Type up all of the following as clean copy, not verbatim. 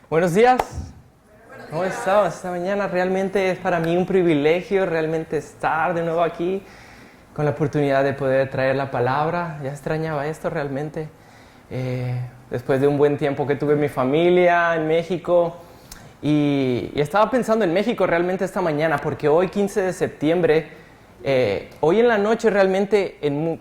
Buenos días. ¿Cómo estamos esta mañana? Realmente es para mí un privilegio realmente estar de nuevo aquí con la oportunidad de poder traer la palabra. Ya extrañaba esto realmente. Después de un buen tiempo que tuve mi familia en México y estaba pensando en México realmente esta mañana porque hoy 15 de septiembre, hoy en la noche realmente en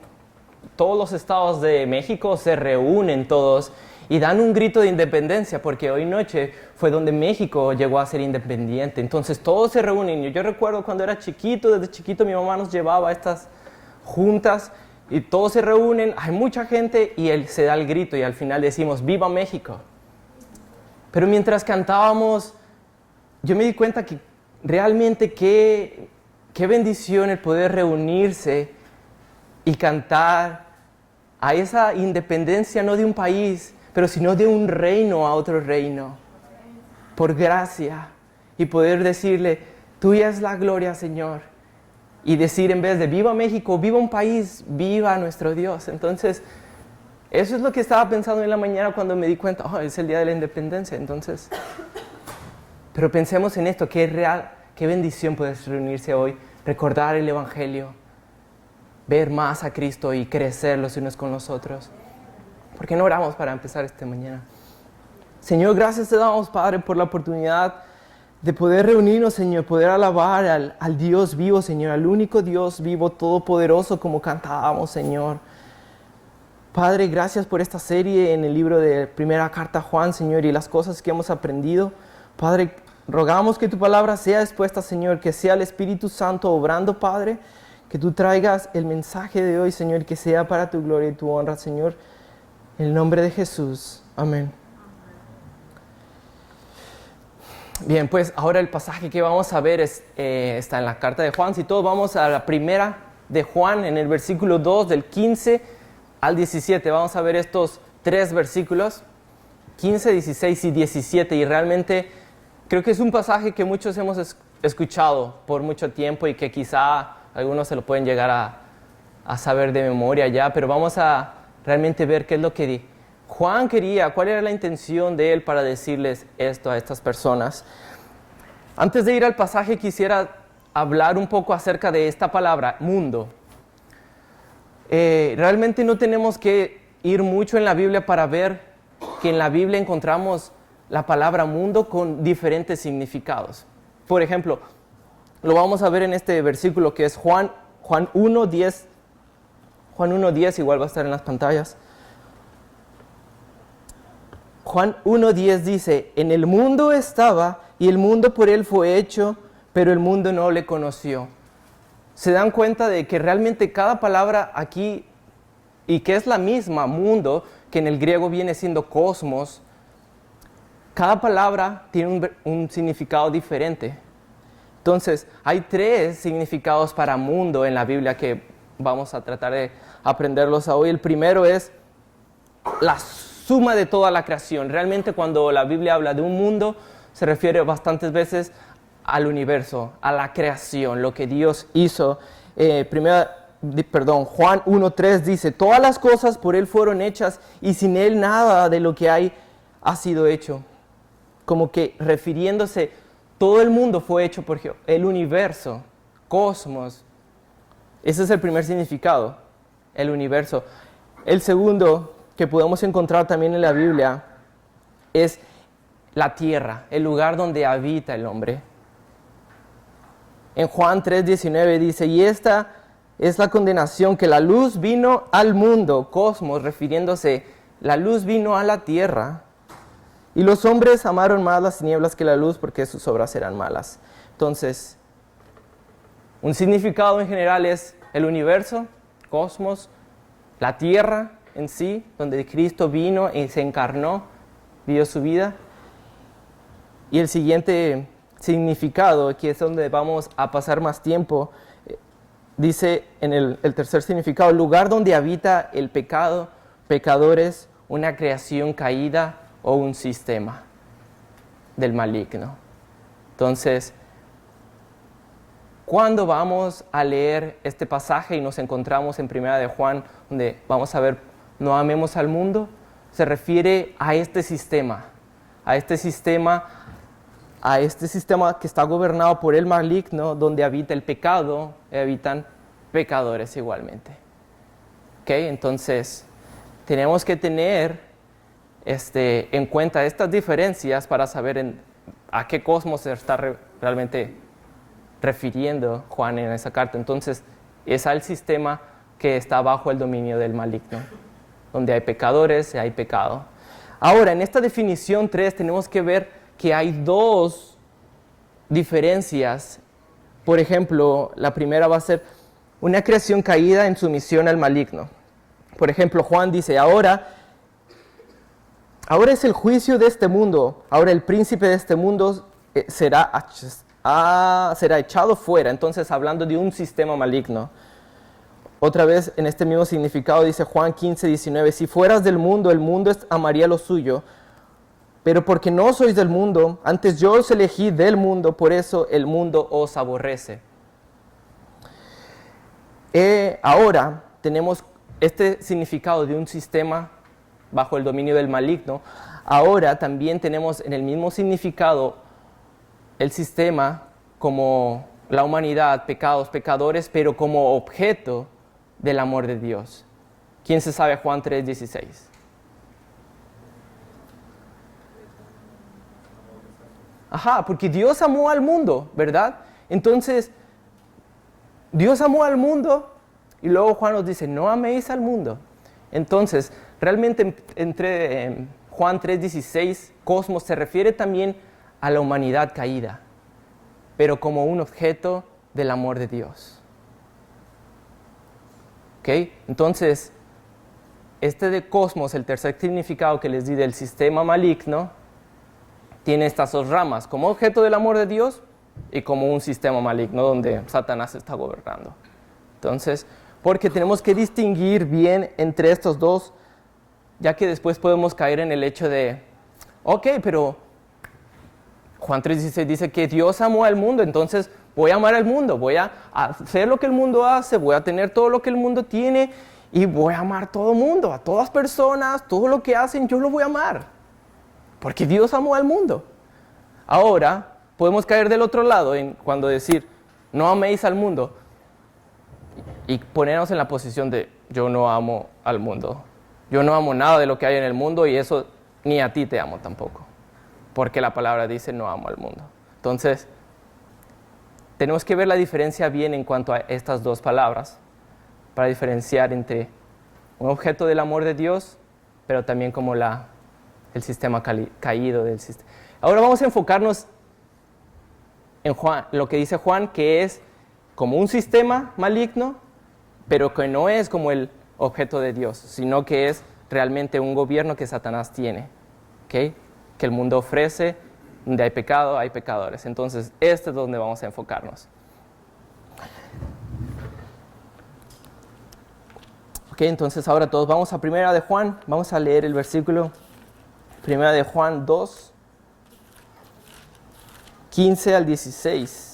todos los estados de México se reúnen todos y dan un grito de independencia, porque hoy noche fue donde México llegó a ser independiente. Entonces todos se reúnen. Yo recuerdo cuando era chiquito, desde chiquito mi mamá nos llevaba a estas juntas y todos se reúnen, hay mucha gente y él se da el grito y al final decimos ¡Viva México! Pero mientras cantábamos, yo me di cuenta que realmente qué bendición el poder reunirse y cantar a esa independencia no de un país, pero sino de un reino a otro reino, por gracia, y poder decirle, tuya es la gloria, Señor, y decir en vez de viva México, viva un país, viva nuestro Dios. Entonces, eso es lo que estaba pensando en la mañana cuando me di cuenta, es el día de la independencia, entonces, pero pensemos en esto, qué real, qué bendición poder reunirse hoy, recordar el Evangelio, ver más a Cristo y crecer los unos con los otros. ¿Por qué no oramos para empezar esta mañana? Señor, gracias te damos, Padre, por la oportunidad de poder reunirnos, Señor, poder alabar al Dios vivo, Señor, al único Dios vivo, todopoderoso, como cantábamos, Señor. Padre, gracias por esta serie en el libro de Primera Carta a Juan, Señor, y las cosas que hemos aprendido. Padre, rogamos que tu palabra sea expuesta, Señor, que sea el Espíritu Santo obrando, Padre, que tú traigas el mensaje de hoy, Señor, que sea para tu gloria y tu honra, Señor. En el nombre de Jesús. Amén. Bien, pues ahora el pasaje que vamos a ver está en la carta de Juan. Si todos vamos a la primera de Juan, en el versículo 2, del 15 al 17. Vamos a ver estos tres versículos, 15, 16 y 17. Y realmente creo que es un pasaje que muchos hemos escuchado por mucho tiempo y que quizá algunos se lo pueden llegar a saber de memoria ya, pero vamos a realmente ver qué es lo que Juan quería, cuál era la intención de él para decirles esto a estas personas. Antes de ir al pasaje quisiera hablar un poco acerca de esta palabra, mundo. Realmente no tenemos que ir mucho en la Biblia para ver que en la Biblia encontramos la palabra mundo con diferentes significados. Por ejemplo, lo vamos a ver en este versículo que es Juan 1:10. Juan 1:10 igual va a estar en las pantallas. Juan 1:10 dice, en el mundo estaba y el mundo por él fue hecho, pero el mundo no le conoció. ¿Se dan cuenta de que realmente cada palabra aquí, y que es la misma, mundo, que en el griego viene siendo cosmos, cada palabra tiene un significado diferente? Entonces, hay tres significados para mundo en la Biblia que vamos a tratar de aprenderlos hoy. El primero es la suma de toda la creación. Realmente cuando la Biblia habla de un mundo, se refiere bastantes veces al universo, a la creación, lo que Dios hizo. Juan 1:3 dice, todas las cosas por Él fueron hechas y sin Él nada de lo que hay ha sido hecho. Como que refiriéndose, todo el mundo fue hecho por Dios, el universo, cosmos. Ese es el primer significado, el universo. El segundo que podemos encontrar también en la Biblia es la tierra, el lugar donde habita el hombre. En Juan 3:19 dice, y esta es la condenación, que la luz vino al mundo, cosmos, refiriéndose, la luz vino a la tierra. Y los hombres amaron más las tinieblas que la luz porque sus obras eran malas. Entonces, un significado en general es el universo, cosmos, la tierra en sí, donde Cristo vino y se encarnó, vivió su vida. Y el siguiente significado, que es donde vamos a pasar más tiempo, dice en el tercer significado, lugar donde habita el pecado, pecadores, una creación caída o un sistema del maligno. Entonces, cuando vamos a leer este pasaje y nos encontramos en Primera de Juan, donde vamos a ver, no amemos al mundo, se refiere a este sistema, a este sistema que está gobernado por el maligno, donde habita el pecado, y habitan pecadores igualmente. ¿Ok? Entonces, tenemos que tener en cuenta estas diferencias para saber a qué cosmos se está realmente refiriendo Juan en esa carta. Entonces, es al sistema que está bajo el dominio del maligno, donde hay pecadores y hay pecado. Ahora, en esta definición 3 tenemos que ver que hay dos diferencias. Por ejemplo, la primera va a ser una creación caída en sumisión al maligno. Por ejemplo, Juan dice, ahora es el juicio de este mundo, ahora el príncipe de este mundo será echado fuera. Entonces, hablando de un sistema maligno. Otra vez, en este mismo significado, dice Juan 15:19, si fueras del mundo, el mundo amaría lo suyo, pero porque no sois del mundo, antes yo os elegí del mundo, por eso el mundo os aborrece. Ahora tenemos este significado de un sistema bajo el dominio del maligno. Ahora también tenemos en el mismo significado el sistema como la humanidad, pecados, pecadores, pero como objeto del amor de Dios. ¿Quién se sabe Juan 3:16? Ajá, porque Dios amó al mundo, ¿verdad? Entonces, Dios amó al mundo y luego Juan nos dice, no améis al mundo. Entonces, realmente entre Juan 3:16, cosmos se refiere también a la humanidad caída, pero como un objeto del amor de Dios. ¿Ok? Entonces, de cosmos, el tercer significado que les di del sistema maligno, tiene estas dos ramas, como objeto del amor de Dios y como un sistema maligno donde Satanás está gobernando. Entonces, porque tenemos que distinguir bien entre estos dos, ya que después podemos caer en el hecho de, ok, pero Juan 3:16 dice que Dios amó al mundo, entonces voy a amar al mundo, voy a hacer lo que el mundo hace, voy a tener todo lo que el mundo tiene y voy a amar a todo el mundo, a todas personas, todo lo que hacen yo lo voy a amar. Porque Dios amó al mundo. Ahora, podemos caer del otro lado cuando decir, no améis al mundo, y ponernos en la posición de, yo no amo al mundo. Yo no amo nada de lo que hay en el mundo y eso ni a ti te amo tampoco. Porque la palabra dice, no amo al mundo. Entonces, tenemos que ver la diferencia bien en cuanto a estas dos palabras, para diferenciar entre un objeto del amor de Dios, pero también como el sistema caído del sistema. Ahora vamos a enfocarnos en Juan, lo que dice Juan, que es como un sistema maligno, pero que no es como el objeto de Dios, sino que es realmente un gobierno que Satanás tiene, ¿okay? Que el mundo ofrece, donde hay pecado, hay pecadores. Entonces, es donde vamos a enfocarnos. Ok, entonces ahora todos vamos a Primera de Juan, vamos a leer el versículo Primera de Juan 2, 15 al 16.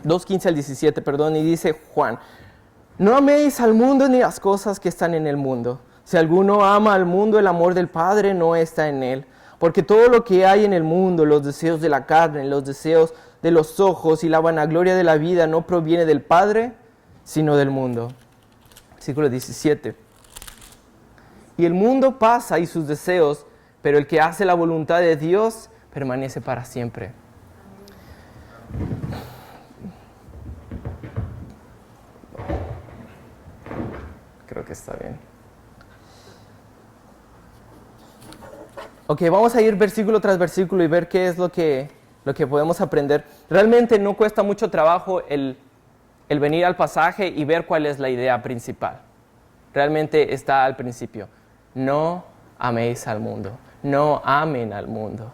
2, 15 al 17, perdón, y dice Juan, no améis al mundo ni las cosas que están en el mundo. Si alguno ama al mundo, el amor del Padre no está en él. Porque todo lo que hay en el mundo, los deseos de la carne, los deseos de los ojos y la vanagloria de la vida no proviene del Padre, sino del mundo. Versículo 17. Y el mundo pasa y sus deseos, pero el que hace la voluntad de Dios permanece para siempre. Creo que está bien. Ok, vamos a ir versículo tras versículo y ver qué es lo que podemos aprender. Realmente no cuesta mucho trabajo el venir al pasaje y ver cuál es la idea principal. Realmente está al principio. No améis al mundo. No amen al mundo.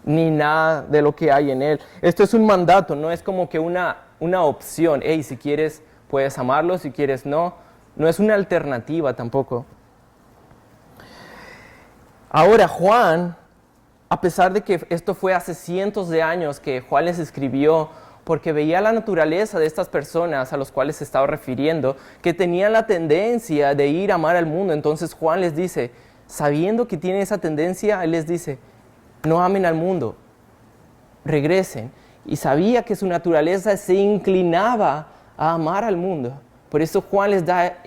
Ni nada de lo que hay en él. Esto es un mandato, no es como que una opción. Hey, si quieres puedes amarlo, si quieres no. No es una alternativa tampoco. Ahora Juan, a pesar de que esto fue hace cientos de años que Juan les escribió porque veía la naturaleza de estas personas a las cuales se estaba refiriendo, que tenían la tendencia de ir a amar al mundo. Entonces Juan les dice, sabiendo que tienen esa tendencia, él les dice, no amen al mundo, regresen. Y sabía que su naturaleza se inclinaba a amar al mundo. Por eso Juan les da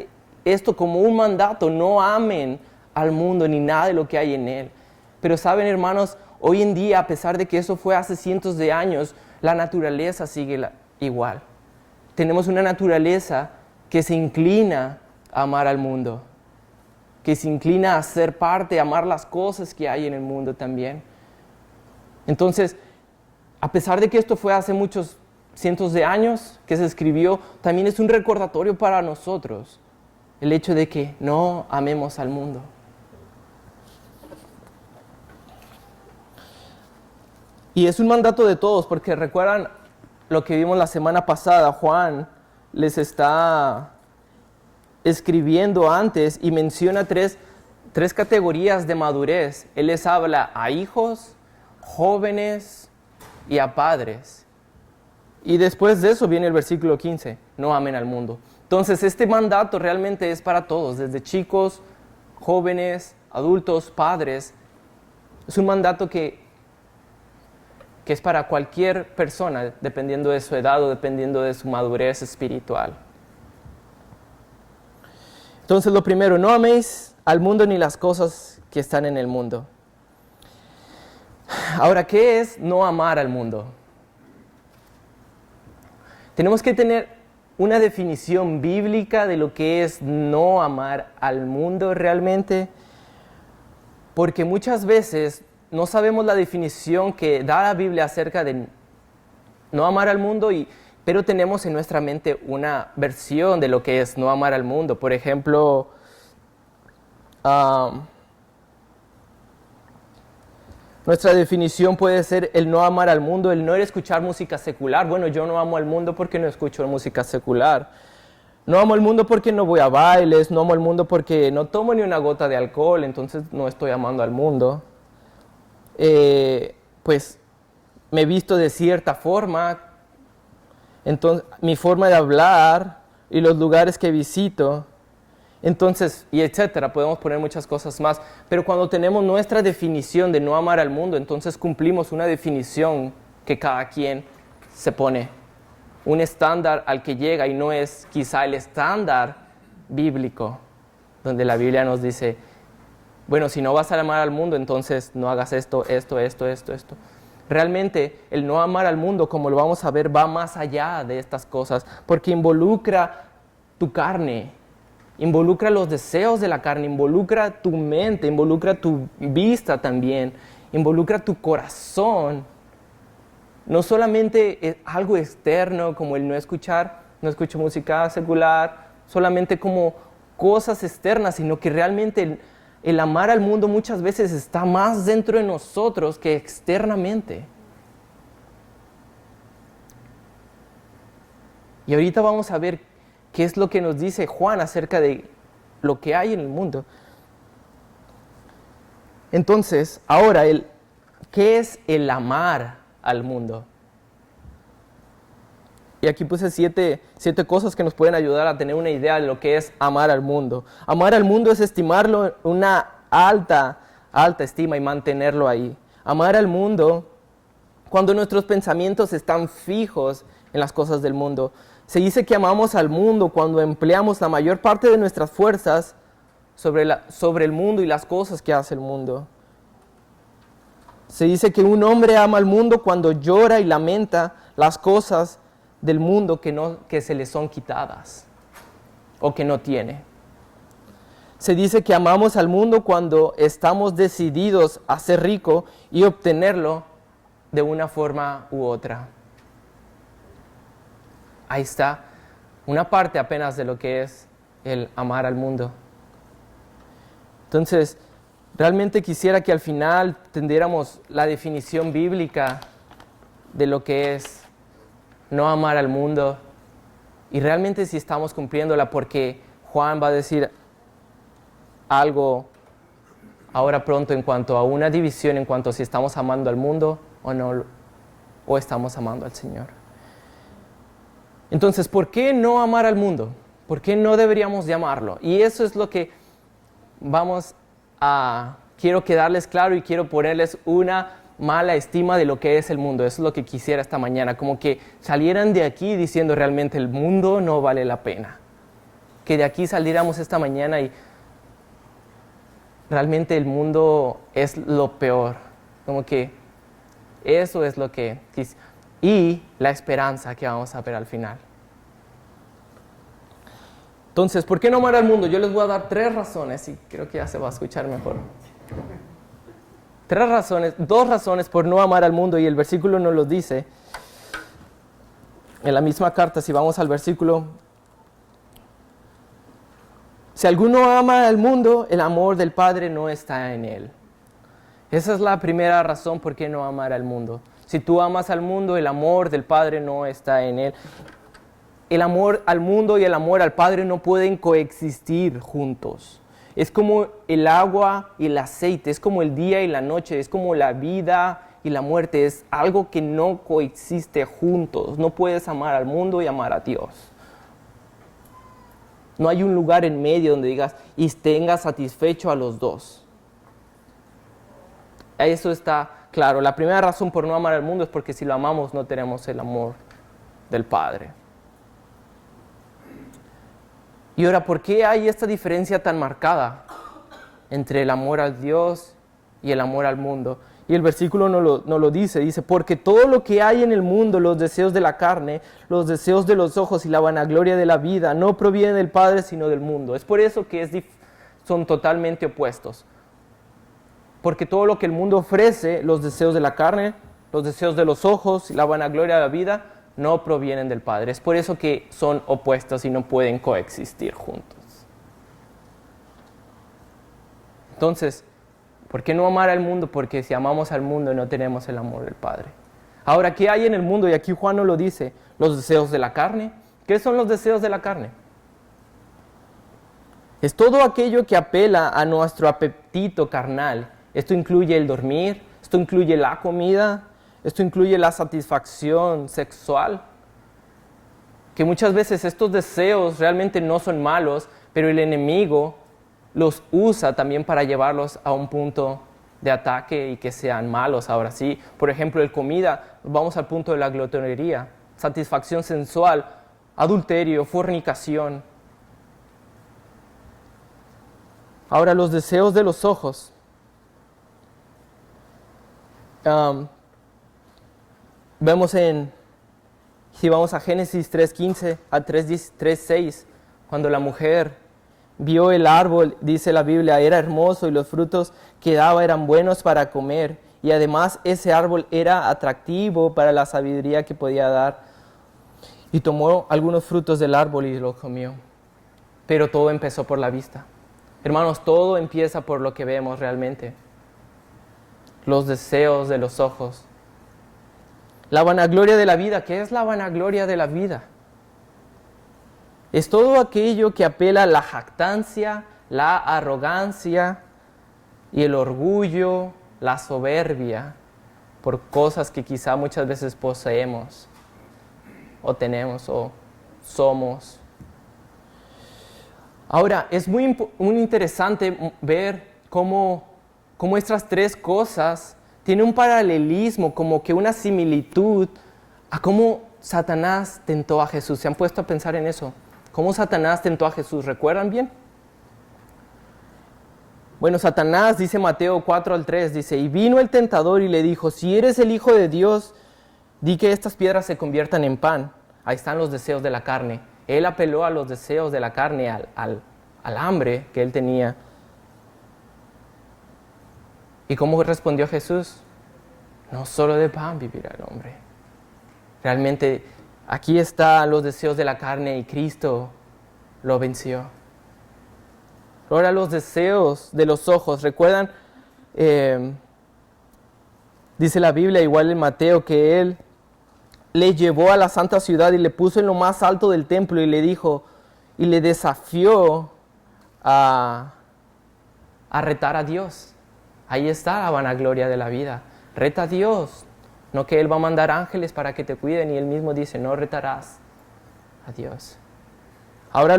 esto como un mandato, no amen al mundo ni nada de lo que hay en él. Pero saben, hermanos, hoy en día, a pesar de que eso fue hace cientos de años, la naturaleza sigue igual. Tenemos una naturaleza que se inclina a amar al mundo, que se inclina a ser parte, a amar las cosas que hay en el mundo también. Entonces, a pesar de que esto fue hace muchos cientos de años que se escribió, también es un recordatorio para nosotros el hecho de que no amemos al mundo. Y es un mandato de todos, porque recuerdan lo que vimos la semana pasada. Juan les está escribiendo antes y menciona tres categorías de madurez. Él les habla a hijos, jóvenes y a padres. Y después de eso viene el versículo 15, no amen al mundo. Entonces este mandato realmente es para todos, desde chicos, jóvenes, adultos, padres. Es un mandato que es para cualquier persona, dependiendo de su edad o dependiendo de su madurez espiritual. Entonces lo primero, no améis al mundo ni las cosas que están en el mundo. Ahora, ¿qué es no amar al mundo? Tenemos que tener una definición bíblica de lo que es no amar al mundo realmente, porque muchas veces no sabemos la definición que da la Biblia acerca de no amar al mundo, pero tenemos en nuestra mente una versión de lo que es no amar al mundo. Por ejemplo, nuestra definición puede ser el no amar al mundo, el no escuchar música secular. Bueno, yo no amo al mundo porque no escucho música secular. No amo al mundo porque no voy a bailes, no amo al mundo porque no tomo ni una gota de alcohol, entonces no estoy amando al mundo. Pues me he visto de cierta forma, entonces mi forma de hablar y los lugares que visito, entonces, y etcétera, podemos poner muchas cosas más, pero cuando tenemos nuestra definición de no amar al mundo, entonces cumplimos una definición que cada quien se pone, un estándar al que llega y no es quizá el estándar bíblico, donde la Biblia nos dice, bueno, si no vas a amar al mundo, entonces no hagas esto. Realmente, el no amar al mundo, como lo vamos a ver, va más allá de estas cosas, porque involucra tu carne, involucra los deseos de la carne, involucra tu mente, involucra tu vista también, involucra tu corazón. No solamente es algo externo como el no escucho música secular, solamente como cosas externas, sino que realmente el amar al mundo muchas veces está más dentro de nosotros que externamente. Y ahorita vamos a ver qué es lo que nos dice Juan acerca de lo que hay en el mundo. Entonces, ahora, ¿qué es el amar al mundo? Y aquí puse siete cosas que nos pueden ayudar a tener una idea de lo que es amar al mundo. Amar al mundo es estimarlo en una alta estima y mantenerlo ahí. Amar al mundo, cuando nuestros pensamientos están fijos en las cosas del mundo. Se dice que amamos al mundo cuando empleamos la mayor parte de nuestras fuerzas sobre el mundo y las cosas que hace el mundo. Se dice que un hombre ama al mundo cuando llora y lamenta las cosas del mundo que se le son quitadas o que no tiene. Se dice que amamos al mundo cuando estamos decididos a ser ricos y obtenerlo de una forma u otra. Ahí está una parte apenas de lo que es el amar al mundo. Entonces, realmente quisiera que al final tendiéramos la definición bíblica de lo que es no amar al mundo, y realmente si estamos cumpliéndola, porque Juan va a decir algo ahora pronto en cuanto a una división en cuanto a si estamos amando al mundo o no, o estamos amando al Señor. Entonces, ¿por qué no amar al mundo? ¿Por qué no deberíamos de amarlo? Y eso es lo que quiero quedarles claro y quiero ponerles una mala estima de lo que es el mundo. Eso es lo que quisiera esta mañana, como que salieran de aquí diciendo realmente el mundo no vale la pena. Que de aquí saliéramos esta mañana y realmente el mundo es lo peor. Como que eso es lo que y la esperanza que vamos a ver al final. Entonces, ¿por qué no amar al mundo? Yo les voy a dar 3 razones y creo que ya se va a escuchar mejor. 2 razones por no amar al mundo, y el versículo nos lo dice. En la misma carta, si vamos al versículo: si alguno ama al mundo, el amor del Padre no está en él. Esa es la primera razón por qué no amar al mundo. Si tú amas al mundo, el amor del Padre no está en él. El amor al mundo y el amor al Padre no pueden coexistir juntos. Es como el agua y el aceite, es como el día y la noche, es como la vida y la muerte. Es algo que no coexiste juntos. No puedes amar al mundo y amar a Dios. No hay un lugar en medio donde digas y tengas satisfecho a los dos. Eso está claro. La primera razón por no amar al mundo es porque si lo amamos no tenemos el amor del Padre. Y ahora, ¿por qué hay esta diferencia tan marcada entre el amor a Dios y el amor al mundo? Y el versículo nos lo dice, porque todo lo que hay en el mundo, los deseos de la carne, los deseos de los ojos y la vanagloria de la vida, no provienen del Padre sino del mundo. Es por eso que son totalmente opuestos. Porque todo lo que el mundo ofrece, los deseos de la carne, los deseos de los ojos y la vanagloria de la vida, no provienen del Padre. Es por eso que son opuestos y no pueden coexistir juntos. Entonces, ¿por qué no amar al mundo? Porque si amamos al mundo no tenemos el amor del Padre. Ahora, ¿qué hay en el mundo? Y aquí Juan nos lo dice, los deseos de la carne. ¿Qué son los deseos de la carne? Es todo aquello que apela a nuestro apetito carnal. Esto incluye el dormir, esto incluye la comida, esto incluye la satisfacción sexual. Que muchas veces estos deseos realmente no son malos, pero el enemigo los usa también para llevarlos a un punto de ataque y que sean malos. Ahora sí, por ejemplo, el comida, vamos al punto de la glotonería, satisfacción sensual, adulterio, fornicación. Ahora, los deseos de los ojos. Si vamos a Génesis 3:15 a 3:6, cuando la mujer vio el árbol, dice la Biblia, era hermoso y los frutos que daba eran buenos para comer, y además ese árbol era atractivo para la sabiduría que podía dar, y tomó algunos frutos del árbol y los comió. Pero todo empezó por la vista. Hermanos, todo empieza por lo que vemos realmente. Los deseos de los ojos. La vanagloria de la vida. ¿Qué es la vanagloria de la vida? Es todo aquello que apela a la jactancia, la arrogancia y el orgullo, la soberbia, por cosas que quizá muchas veces poseemos, o tenemos, o somos. Ahora, es muy interesante ver cómo estas 3 cosas tienen un paralelismo, como que una similitud a cómo Satanás tentó a Jesús. ¿Se han puesto a pensar en eso? ¿Cómo Satanás tentó a Jesús? ¿Recuerdan bien? Bueno, Satanás, dice Mateo 4:3, dice, y vino el tentador y le dijo, si eres el Hijo de Dios, di que estas piedras se conviertan en pan. Ahí están los deseos de la carne. Él apeló a los deseos de la carne, al hambre que él tenía. ¿Y cómo respondió Jesús? No solo de pan vivirá el hombre. Realmente aquí están los deseos de la carne y Cristo lo venció. Ahora los deseos de los ojos. ¿Recuerdan? Dice la Biblia, igual en Mateo, que él le llevó a la santa ciudad y le puso en lo más alto del templo y le dijo, y le desafió a retar a Dios. Ahí está la vanagloria de la vida. Reta a Dios. No que Él va a mandar ángeles para que te cuiden y Él mismo dice, no retarás. a Dios. Ahora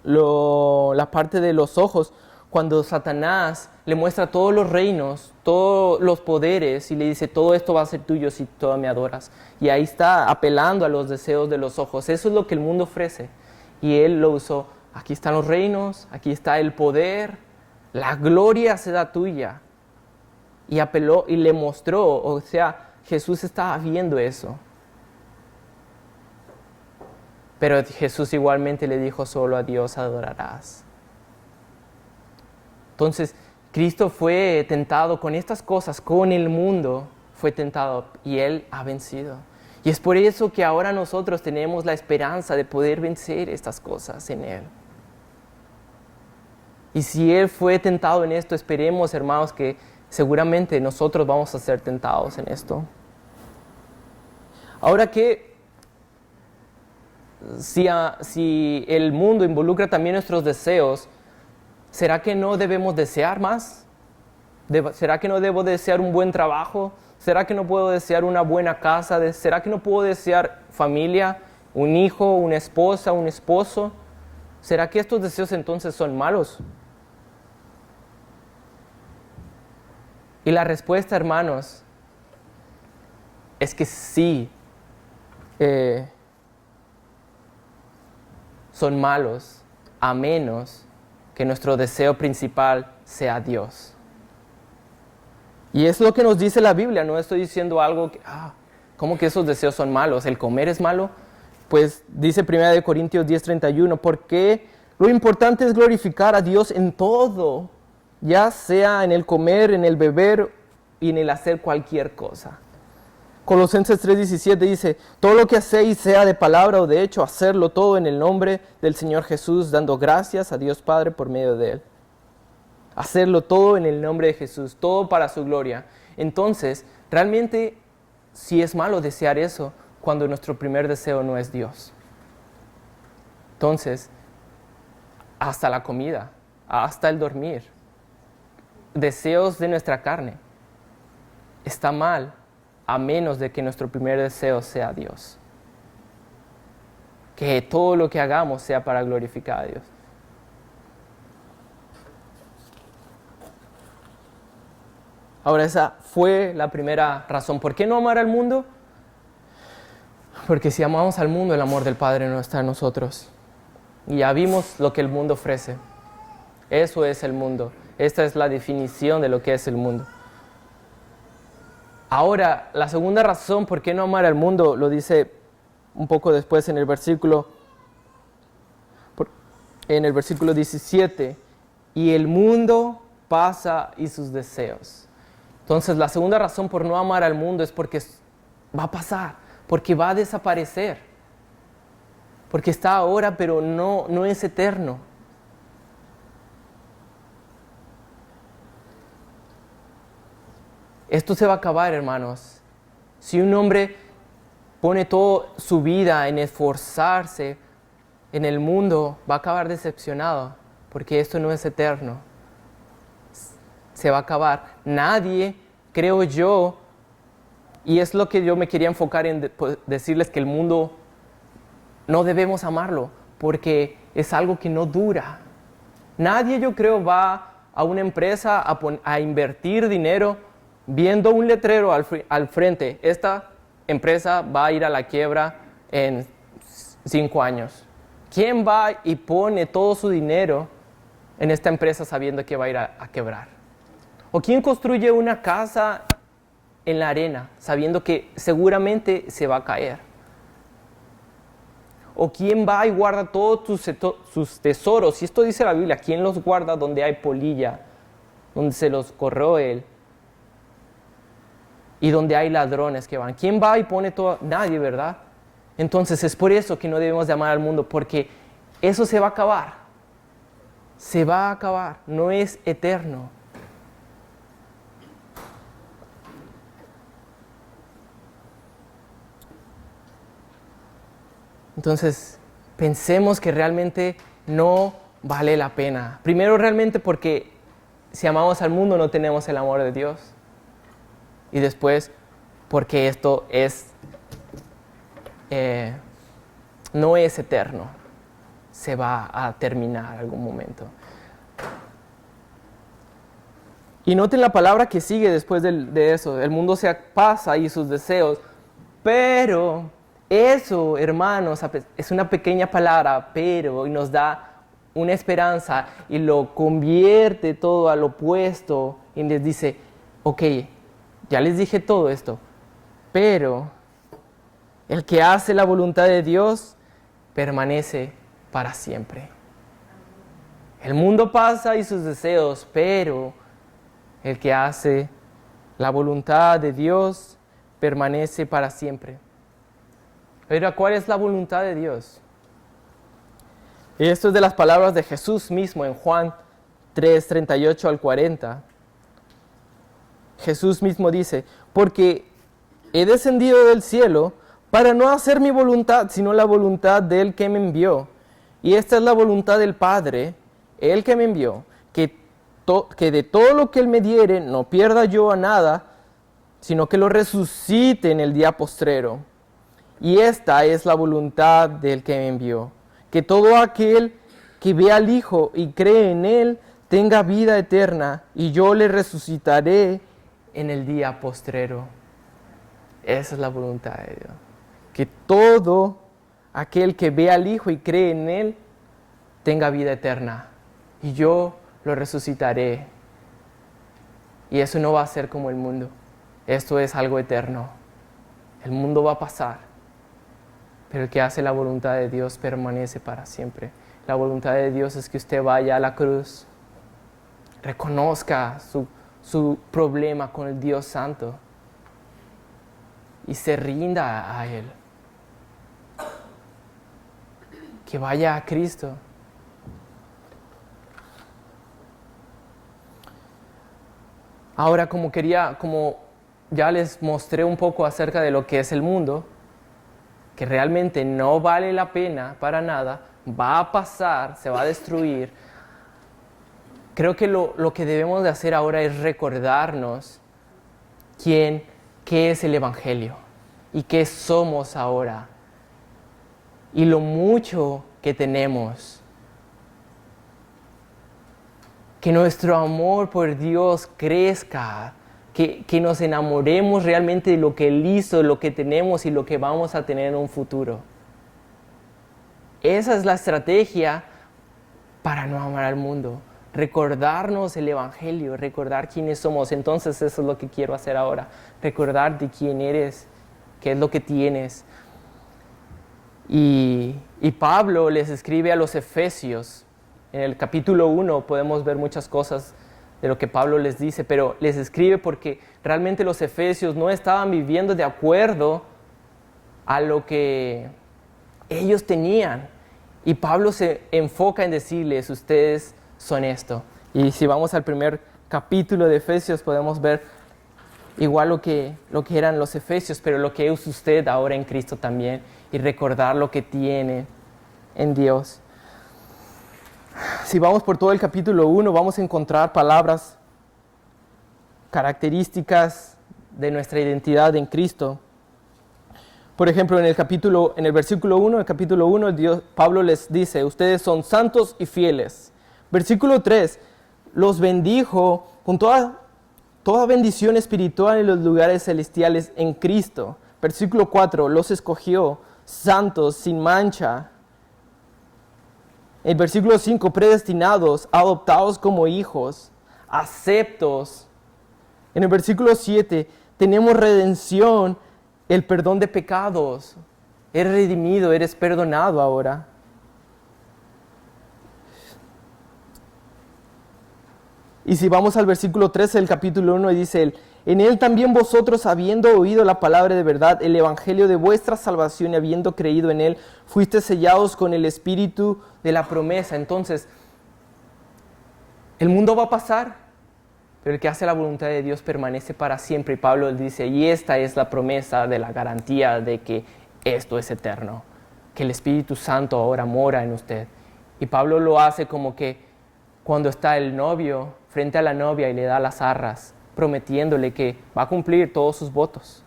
la parte de los ojos, cuando Satanás le muestra todos los reinos, todos los poderes y le dice, todo esto va a ser tuyo si tú me adoras. Y ahí está apelando a los deseos de los ojos. Eso es lo que el mundo ofrece. Y él lo usó. Aquí están los reinos, aquí está el poder, la gloria será tuya. Y apeló y le mostró, o sea, Jesús estaba viendo eso. Pero Jesús igualmente le dijo, solo a Dios adorarás. Entonces, Cristo fue tentado con estas cosas, con el mundo fue tentado y Él ha vencido. Y es por eso que ahora nosotros tenemos la esperanza de poder vencer estas cosas en Él. Y si Él fue tentado en esto, esperemos, hermanos, que seguramente nosotros vamos a ser tentados en esto. Ahora que si el mundo involucra también nuestros deseos, ¿será que no debemos desear más? ¿Será que no debo desear un buen trabajo? ¿Será que no puedo desear una buena casa? ¿Será que no puedo desear familia, un hijo, una esposa, un esposo? ¿Será que estos deseos entonces son malos? Y la respuesta, hermanos, es que sí, son malos, a menos que nuestro deseo principal sea Dios. Y es lo que nos dice la Biblia, no estoy diciendo algo que, ¿cómo que esos deseos son malos? ¿El comer es malo? Pues dice 1 Corintios 10:31, porque lo importante es glorificar a Dios en todo, ya sea en el comer, en el beber y en el hacer cualquier cosa. Colosenses 3:17 dice, todo lo que hacéis, sea de palabra o de hecho, hacerlo todo en el nombre del Señor Jesús, dando gracias a Dios Padre por medio de Él. Hacerlo todo en el nombre de Jesús, todo para su gloria. Entonces, realmente, sí es malo desear eso cuando nuestro primer deseo no es Dios. Entonces, hasta la comida, hasta el dormir, deseos de nuestra carne, está mal a menos de que nuestro primer deseo sea Dios. Que todo lo que hagamos sea para glorificar a Dios. Ahora, esa fue la primera razón. ¿Por qué no amar al mundo? Porque si amamos al mundo, el amor del Padre no está en nosotros. Y ya vimos lo que el mundo ofrece. Eso es el mundo. Esta es la definición de lo que es el mundo. Ahora, la segunda razón por qué no amar al mundo lo dice un poco después en el versículo 17. Y el mundo pasa y sus deseos. Entonces, la segunda razón por no amar al mundo es porque va a pasar, porque va a desaparecer. Porque está ahora, pero no es eterno. Esto se va a acabar, hermanos. Si un hombre pone toda su vida en esforzarse en el mundo, va a acabar decepcionado, porque esto no es eterno. Se va a acabar. Nadie, creo yo, y es lo que yo me quería enfocar en decirles que el mundo no debemos amarlo, porque es algo que no dura. Nadie, yo creo, va a una empresa a invertir dinero viendo un letrero al frente. Esta empresa va a ir a la quiebra en 5 años. ¿Quién va y pone todo su dinero en esta empresa sabiendo que va a ir a quebrar? ¿O quién construye una casa en la arena sabiendo que seguramente se va a caer? ¿O quién va y guarda todos sus tesoros? Y esto dice la Biblia, ¿quién los guarda donde hay polilla, donde se los corroe y donde hay ladrones que van? ¿Quién va y pone todo? Nadie, ¿verdad? Entonces es por eso que no debemos de amar al mundo, porque eso se va a acabar. Se va a acabar, no es eterno. Entonces, pensemos que realmente no vale la pena. Primero, realmente porque si amamos al mundo no tenemos el amor de Dios. Y después, porque esto es no es eterno, se va a terminar en algún momento. Y noten la palabra que sigue después de eso, el mundo se pasa y sus deseos, pero eso, hermanos, es una pequeña palabra, pero, y nos da una esperanza y lo convierte todo al opuesto y les dice, ok, ya les dije todo esto, pero el que hace la voluntad de Dios permanece para siempre. El mundo pasa y sus deseos, pero el que hace la voluntad de Dios permanece para siempre. Pero ¿cuál es la voluntad de Dios? Y esto es de las palabras de Jesús mismo en Juan 3, 38 al 40. Jesús mismo dice, porque he descendido del cielo para no hacer mi voluntad, sino la voluntad del que me envió. Y esta es la voluntad del Padre, el que me envió, que de todo lo que Él me diere no pierda yo a nada, sino que lo resucite en el día postrero. Y esta es la voluntad del que me envió, que todo aquel que ve al Hijo y cree en Él tenga vida eterna, y yo le resucitaré en el día postrero. Esa es la voluntad de Dios. Que todo aquel que ve al Hijo y cree en Él tenga vida eterna, y yo lo resucitaré. Y eso no va a ser como el mundo. Esto es algo eterno. El mundo va a pasar, pero el que hace la voluntad de Dios permanece para siempre. La voluntad de Dios es que usted vaya a la cruz, reconozca su problema con el Dios Santo y se rinda a Él. Que vaya a Cristo. Ahora, como ya les mostré un poco acerca de lo que es el mundo, que realmente no vale la pena para nada, va a pasar, se va a destruir. Creo que lo que debemos de hacer ahora es recordarnos qué es el Evangelio y qué somos ahora y lo mucho que tenemos. Que nuestro amor por Dios crezca, que nos enamoremos realmente de lo que Él hizo, lo que tenemos y lo que vamos a tener en un futuro. Esa es la estrategia para no amar al mundo. Recordarnos el Evangelio, recordar quiénes somos. Entonces eso es lo que quiero hacer ahora. Recordar de quién eres, qué es lo que tienes. Y Pablo les escribe a los Efesios. En el capítulo 1 podemos ver muchas cosas de lo que Pablo les dice, pero les escribe porque realmente los efesios no estaban viviendo de acuerdo a lo que ellos tenían. Y Pablo se enfoca en decirles, ustedes son esto. Y si vamos al primer capítulo de Efesios podemos ver igual lo que eran los efesios, pero lo que es usted ahora en Cristo también, y recordar lo que tiene en Dios. Si vamos por todo el capítulo 1, vamos a encontrar palabras, características de nuestra identidad en Cristo. Por ejemplo, en el versículo 1, Pablo les dice, ustedes son santos y fieles. Versículo 3, los bendijo con toda bendición espiritual en los lugares celestiales en Cristo. Versículo 4, los escogió santos, sin mancha. El versículo 5, predestinados, adoptados como hijos, aceptos. En el versículo 7, tenemos redención, el perdón de pecados. Eres redimido, eres perdonado ahora. Y si vamos al versículo 13 del capítulo 1, dice, en él también vosotros, habiendo oído la palabra de verdad, el evangelio de vuestra salvación, y habiendo creído en él, fuiste sellados con el espíritu de la promesa. Entonces, el mundo va a pasar, pero el que hace la voluntad de Dios permanece para siempre. Y Pablo dice, y esta es la promesa de la garantía de que esto es eterno, que el Espíritu Santo ahora mora en usted. Y Pablo lo hace como que cuando está el novio frente a la novia y le da las arras, prometiéndole que va a cumplir todos sus votos.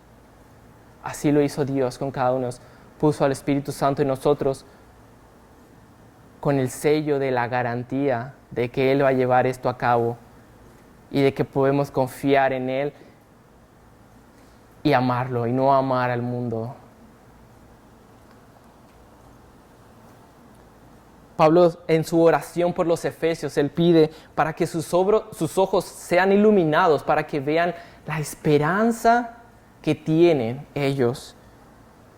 Así lo hizo Dios con cada uno. puso al Espíritu Santo en nosotros con el sello de la garantía de que Él va a llevar esto a cabo y de que podemos confiar en Él y amarlo y no amar al mundo. Pablo, en su oración por los efesios, él pide para que sus ojos sean iluminados, para que vean la esperanza que tienen ellos.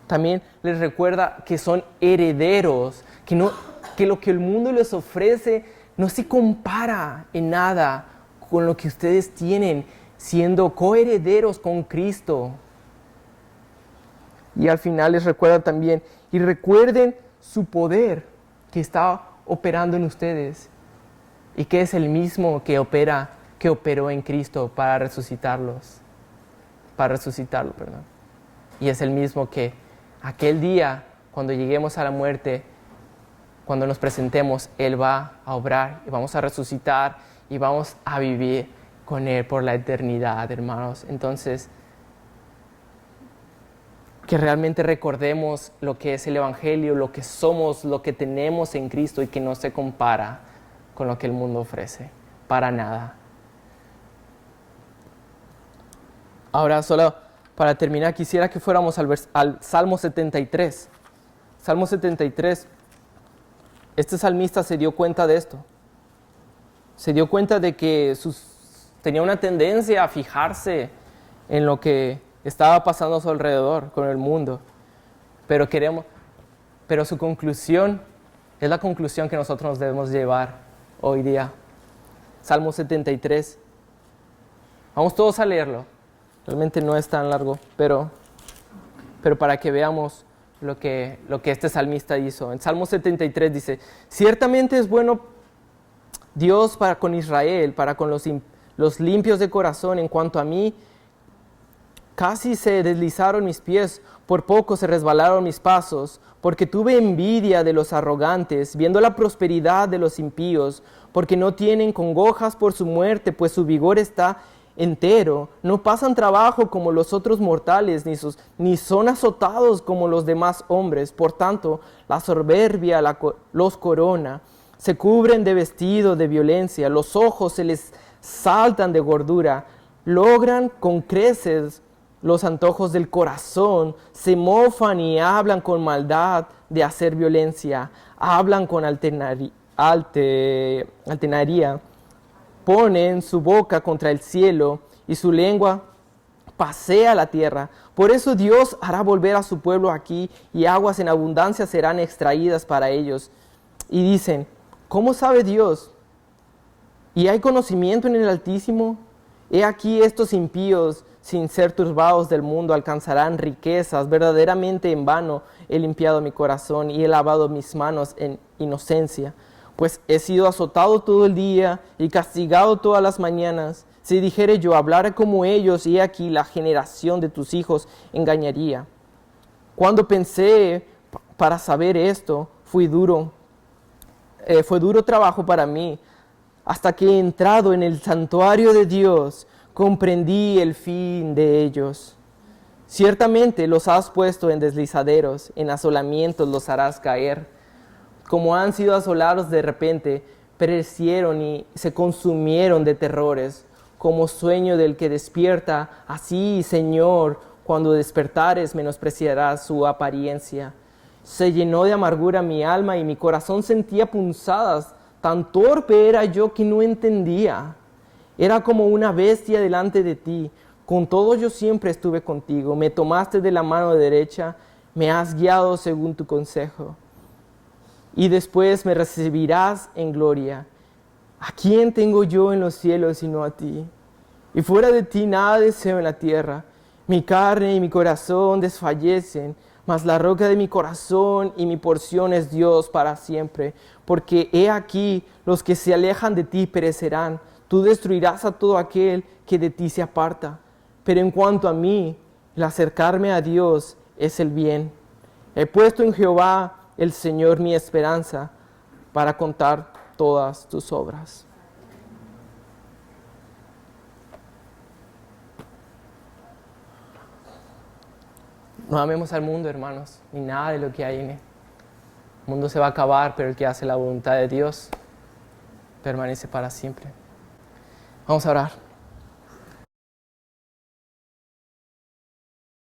También les recuerda que son herederos, que lo que el mundo les ofrece no se compara en nada con lo que ustedes tienen, siendo coherederos con Cristo. Y al final les recuerda también, y recuerden su poder que está operando en ustedes y que es el mismo que operó en Cristo para resucitarlo. Y es el mismo que aquel día, cuando lleguemos a la muerte, cuando nos presentemos, Él va a obrar y vamos a resucitar y vamos a vivir con Él por la eternidad, hermanos. Entonces, que realmente recordemos lo que es el Evangelio, lo que somos, lo que tenemos en Cristo y que no se compara con lo que el mundo ofrece, para nada. Ahora, solo para terminar, quisiera que fuéramos al Salmo 73. Salmo 73, este salmista se dio cuenta de esto. Se dio cuenta de que tenía una tendencia a fijarse en lo que estaba pasando a su alrededor con el mundo, pero su conclusión es la conclusión que nosotros nos debemos llevar hoy día. Salmo 73. Vamos todos a leerlo. Realmente no es tan largo, pero para que veamos lo que este salmista hizo. En Salmo 73 dice: ciertamente es bueno Dios para con Israel, para con los limpios de corazón. En cuanto a mí, casi se deslizaron mis pies, por poco se resbalaron mis pasos, porque tuve envidia de los arrogantes, viendo la prosperidad de los impíos, porque no tienen congojas por su muerte, pues su vigor está entero. No pasan trabajo como los otros mortales, ni son azotados como los demás hombres. Por tanto, la soberbia los corona. Se cubren de vestido de violencia, los ojos se les saltan de gordura, logran con creces los antojos del corazón, se mofan y hablan con maldad de hacer violencia, hablan con altanería, ponen su boca contra el cielo y su lengua pasea la tierra. Por eso Dios hará volver a su pueblo aquí y aguas en abundancia serán extraídas para ellos. Y dicen: ¿cómo sabe Dios? ¿Y hay conocimiento en el Altísimo? He aquí estos impíos, sin ser turbados del mundo, alcanzarán riquezas. Verdaderamente en vano he limpiado mi corazón y he lavado mis manos en inocencia. Pues he sido azotado todo el día y castigado todas las mañanas. Si dijere yo, hablara como ellos, y he aquí la generación de tus hijos engañaría. Cuando pensé para saber esto, fue duro trabajo para mí. Hasta que he entrado en el santuario de Dios, comprendí el fin de ellos. Ciertamente los has puesto en deslizaderos, en asolamientos los harás caer. Como han sido asolados de repente, perecieron y se consumieron de terrores. Como sueño del que despierta, así, Señor, cuando despertares menospreciarás su apariencia. Se llenó de amargura mi alma y mi corazón sentía punzadas. Tan torpe era yo que no entendía. Era como una bestia delante de ti. Con todo yo siempre estuve contigo. Me tomaste de la mano derecha, me has guiado según tu consejo. Y después me recibirás en gloria. ¿A quién tengo yo en los cielos sino a ti? Y fuera de ti nada deseo en la tierra. Mi carne y mi corazón desfallecen, mas la roca de mi corazón y mi porción es Dios para siempre. Porque he aquí, los que se alejan de ti perecerán. Tú destruirás a todo aquel que de ti se aparta. Pero en cuanto a mí, el acercarme a Dios es el bien. He puesto en Jehová el Señor mi esperanza para contar todas tus obras. No amemos al mundo, hermanos, ni nada de lo que hay en él. El mundo se va a acabar, pero el que hace la voluntad de Dios permanece para siempre. Vamos a orar.